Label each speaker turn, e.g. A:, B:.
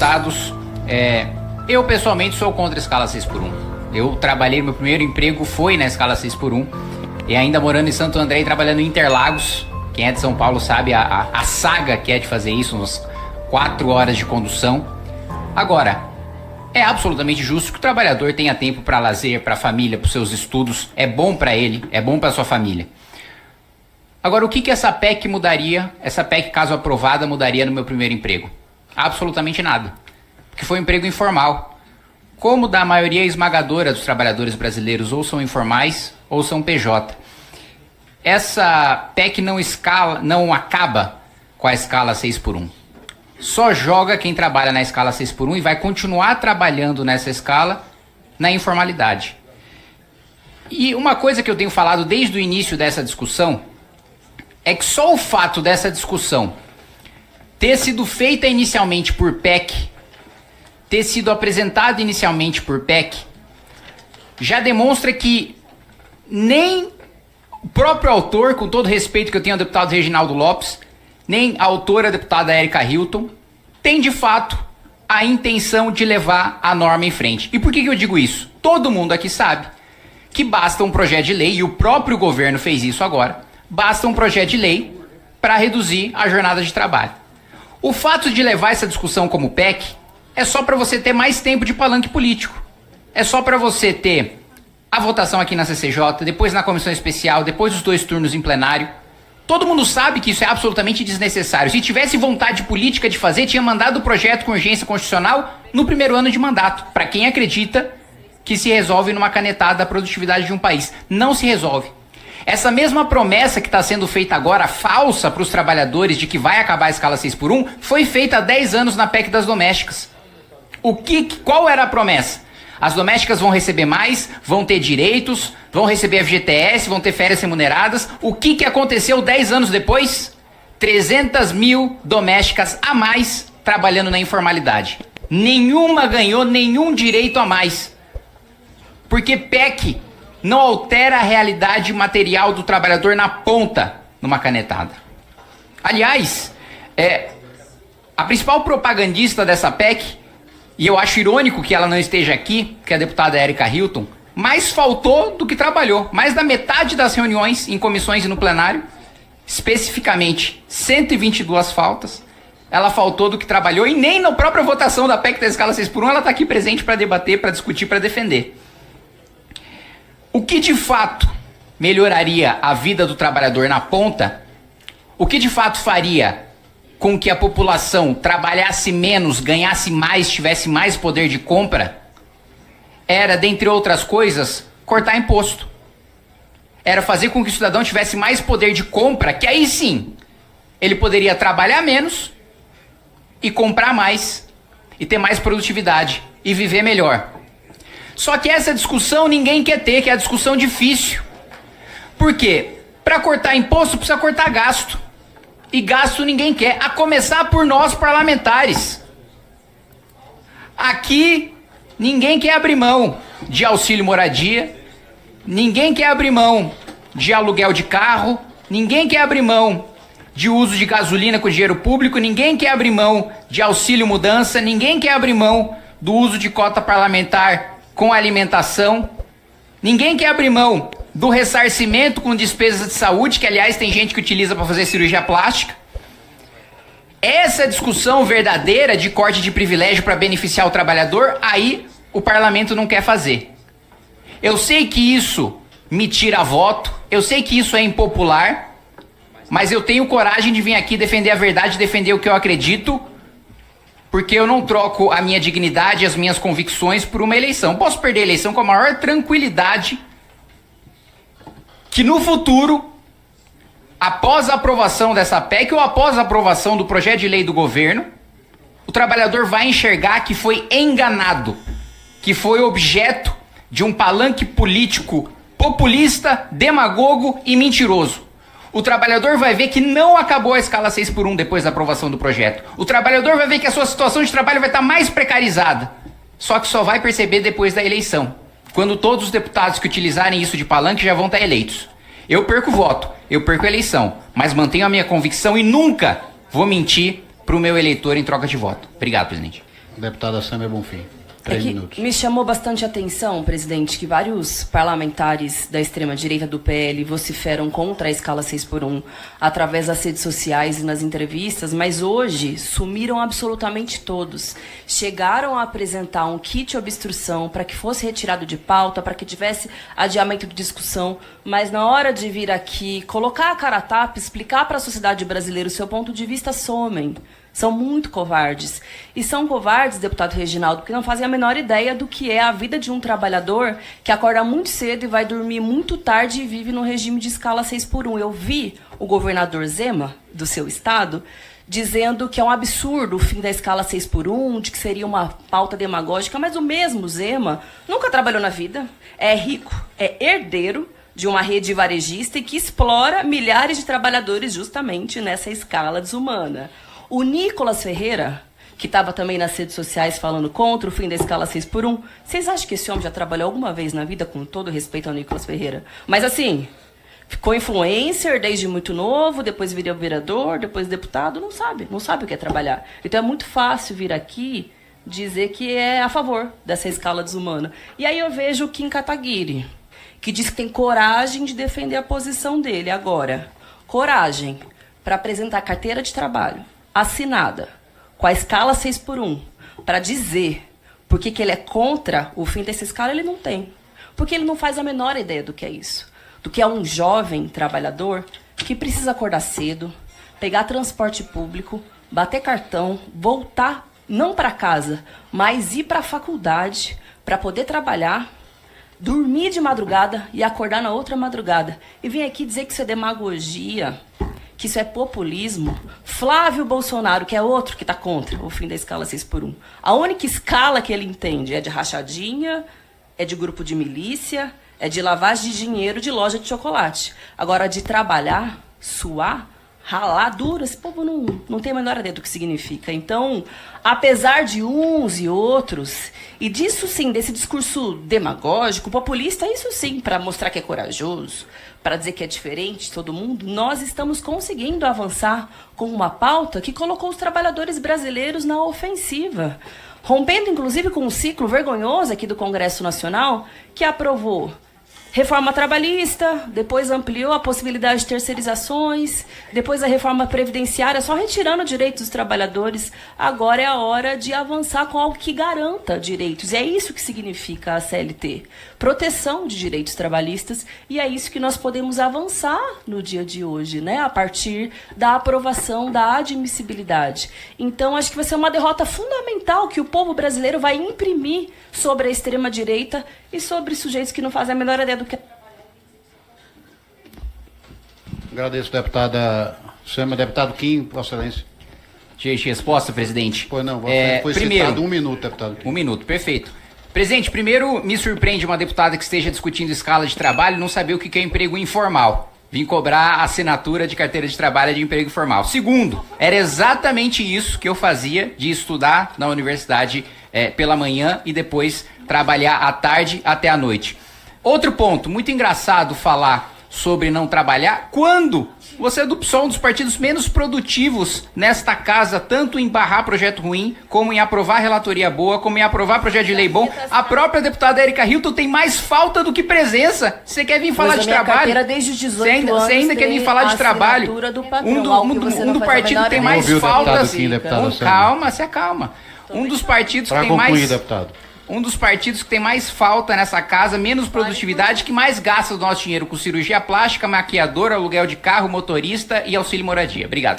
A: deputados, eu pessoalmente sou contra a escala 6x1. Eu trabalhei, meu primeiro emprego foi na escala 6x1, e ainda morando em Santo André e trabalhando em Interlagos. Quem é de São Paulo sabe a saga que é de fazer isso, umas 4 horas de condução. Agora, é absolutamente justo que o trabalhador tenha tempo para lazer, para a família, para os seus estudos. É bom para ele, é bom para a sua família. Agora, o que essa PEC mudaria, essa PEC, caso aprovada, mudaria no meu primeiro emprego? Absolutamente nada. Porque foi um emprego informal. Como da maioria esmagadora dos trabalhadores brasileiros, ou são informais ou são PJ. Essa PEC não acaba com a escala 6x1. Só joga quem trabalha na escala 6x1 e vai continuar trabalhando nessa escala na informalidade. E uma coisa que eu tenho falado desde o início dessa discussão é que só o fato dessa discussão ter sido feita inicialmente por PEC, ter sido apresentada inicialmente por PEC, já demonstra que nem o próprio autor, com todo respeito que eu tenho ao deputado Reginaldo Lopes, nem a autora, a deputada Érica Hilton, tem de fato a intenção de levar a norma em frente. E por que eu digo isso? Todo mundo aqui sabe que basta um projeto de lei, e o próprio governo fez isso agora, basta um projeto de lei para reduzir a jornada de trabalho. O fato de levar essa discussão como PEC é só para você ter mais tempo de palanque político. É só para você ter a votação aqui na CCJ, depois na comissão especial, depois dos 2 turnos em plenário. Todo mundo sabe que isso é absolutamente desnecessário. Se tivesse vontade política de fazer, tinha mandado o projeto com urgência constitucional no primeiro ano de mandato. Para quem acredita que se resolve numa canetada da produtividade de um país. Não se resolve. Essa mesma promessa que está sendo feita agora, falsa para os trabalhadores, de que vai acabar a escala 6x1, foi feita há 10 anos na PEC das domésticas. Qual era a promessa? As domésticas vão receber mais, vão ter direitos, vão receber FGTS, vão ter férias remuneradas. O que aconteceu 10 anos depois? 300 mil domésticas a mais trabalhando na informalidade. Nenhuma ganhou nenhum direito a mais. Porque PEC não altera a realidade material do trabalhador na ponta numa canetada. Aliás, a principal propagandista dessa PEC, e eu acho irônico que ela não esteja aqui, que é a deputada Érica Hilton, mais faltou do que trabalhou. Mais da metade das reuniões em comissões e no plenário, especificamente 122 faltas, ela faltou do que trabalhou, e nem na própria votação da PEC da escala 6x1 ela está aqui presente para debater, para discutir, para defender. O que de fato melhoraria a vida do trabalhador na ponta, o que de fato faria com que a população trabalhasse menos, ganhasse mais, tivesse mais poder de compra, era, dentre outras coisas, cortar imposto. Era fazer com que o cidadão tivesse mais poder de compra, que aí sim, ele poderia trabalhar menos e comprar mais, e ter mais produtividade, e viver melhor. Só que essa discussão ninguém quer ter, que é a discussão difícil. Por quê? Para cortar imposto precisa cortar gasto. E gasto ninguém quer, a começar por nós parlamentares. Aqui, ninguém quer abrir mão de auxílio moradia, ninguém quer abrir mão de aluguel de carro, ninguém quer abrir mão de uso de gasolina com dinheiro público, ninguém quer abrir mão de auxílio mudança, ninguém quer abrir mão do uso de cota parlamentar com alimentação, ninguém quer abrir mão do ressarcimento com despesas de saúde, que aliás tem gente que utiliza para fazer cirurgia plástica. Essa discussão verdadeira de corte de privilégio para beneficiar o trabalhador, aí o parlamento não quer fazer. Eu sei que isso me tira voto, eu sei que isso é impopular, mas eu tenho coragem de vir aqui defender a verdade, defender o que eu acredito, porque eu não troco a minha dignidade e as minhas convicções por uma eleição. Posso perder a eleição com a maior tranquilidade, que no futuro, após a aprovação dessa PEC ou após a aprovação do projeto de lei do governo, o trabalhador vai enxergar que foi enganado, que foi objeto de um palanque político populista, demagogo e mentiroso. O trabalhador vai ver que não acabou a escala 6x1 depois da aprovação do projeto. O trabalhador vai ver que a sua situação de trabalho vai estar mais precarizada. Só que só vai perceber depois da eleição, quando todos os deputados que utilizarem isso de palanque já vão estar eleitos. Eu perco voto, eu perco eleição, mas mantenho a minha convicção e nunca vou mentir para o meu eleitor em troca de voto. Obrigado, presidente.
B: Deputada Sâmia Bonfim. 3 minutos.
C: Me chamou bastante atenção, presidente, que vários parlamentares da extrema-direita do PL vociferam contra a escala 6x1 através das redes sociais e nas entrevistas, mas hoje sumiram absolutamente todos. Chegaram a apresentar um kit obstrução para que fosse retirado de pauta, para que tivesse adiamento de discussão, mas na hora de vir aqui, colocar a cara a tapa, explicar para a sociedade brasileira o seu ponto de vista, somem. São muito covardes. E são covardes, deputado Reginaldo, porque não fazem a menor ideia do que é a vida de um trabalhador que acorda muito cedo e vai dormir muito tarde e vive no regime de escala 6x1. Eu vi o governador Zema, do seu estado, dizendo que é um absurdo o fim da escala 6x1, de que seria uma pauta demagógica, mas o mesmo Zema nunca trabalhou na vida, é rico, é herdeiro de uma rede varejista e que explora milhares de trabalhadores justamente nessa escala desumana. O Nicolas Ferreira, que estava também nas redes sociais falando contra o fim da escala 6x1, vocês acham que esse homem já trabalhou alguma vez na vida, com todo respeito ao Nicolas Ferreira? Mas assim, ficou influencer desde muito novo, depois virou vereador, depois deputado, não sabe o que é trabalhar. Então é muito fácil vir aqui dizer que é a favor dessa escala desumana. E aí eu vejo o Kim Kataguiri, que diz que tem coragem de defender a posição dele. Agora, coragem para apresentar a carteira de trabalho assinada com a escala 6x1 para dizer por que ele é contra o fim dessa escala, ele não tem. Porque ele não faz a menor ideia do que é isso. Do que é um jovem trabalhador que precisa acordar cedo, pegar transporte público, bater cartão, voltar não para casa, mas ir para a faculdade para poder trabalhar, dormir de madrugada e acordar na outra madrugada. E vem aqui dizer que isso é demagogia, que isso é populismo. Flávio Bolsonaro, que é outro que está contra o fim da escala 6x1. A única escala que ele entende é de rachadinha, é de grupo de milícia, é de lavagem de dinheiro de loja de chocolate. Agora, de trabalhar, suar, ralar duro, esse povo não tem a menor ideia do que significa. Então, apesar de uns e outros, e disso sim, desse discurso demagógico, populista, isso sim, para mostrar que é corajoso, para dizer que é diferente de todo mundo, nós estamos conseguindo avançar com uma pauta que colocou os trabalhadores brasileiros na ofensiva, rompendo inclusive com um ciclo vergonhoso aqui do Congresso Nacional, que aprovou reforma trabalhista, depois ampliou a possibilidade de terceirizações, depois a reforma previdenciária, só retirando direitos dos trabalhadores. Agora é a hora de avançar com algo que garanta direitos. E é isso que significa a CLT. Proteção de direitos trabalhistas. E é isso que nós podemos avançar no dia de hoje, né? A partir da aprovação da admissibilidade. Então, acho que vai ser uma derrota fundamental que o povo brasileiro vai imprimir sobre a extrema-direita e sobre sujeitos que não fazem a menor ideia do que...
B: Agradeço, deputada Sâmia. Deputado Kim, Vossa Excelência.
A: Gente, resposta, presidente.
B: Pois não, foi
A: primeiro,
B: citado 1 minuto, deputado Kim.
A: 1 minuto, perfeito. Presidente, primeiro me surpreende uma deputada que esteja discutindo escala de trabalho e não saber o que é emprego informal. Vim cobrar a assinatura de carteira de trabalho de emprego formal. Segundo, era exatamente isso que eu fazia de estudar na universidade pela manhã e depois trabalhar à tarde até à noite. Outro ponto, muito engraçado falar sobre não trabalhar quando você é do PSOL, um dos partidos menos produtivos nesta casa, tanto em barrar projeto ruim, como em aprovar relatoria boa, como em aprovar projeto de lei bom. A própria deputada Erika Hilton tem mais falta do que presença. Você quer vir falar de trabalho?
C: Desde os 18 anos,
A: você ainda quer vir falar de trabalho? Um do partido que tem mais falta. Calma, se acalma. Um dos partidos que tem mais...
B: deputado.
A: Um dos partidos que tem mais falta nessa casa, menos produtividade, que mais gasta o nosso dinheiro com cirurgia plástica, maquiadora, aluguel de carro, motorista e auxílio moradia. Obrigado.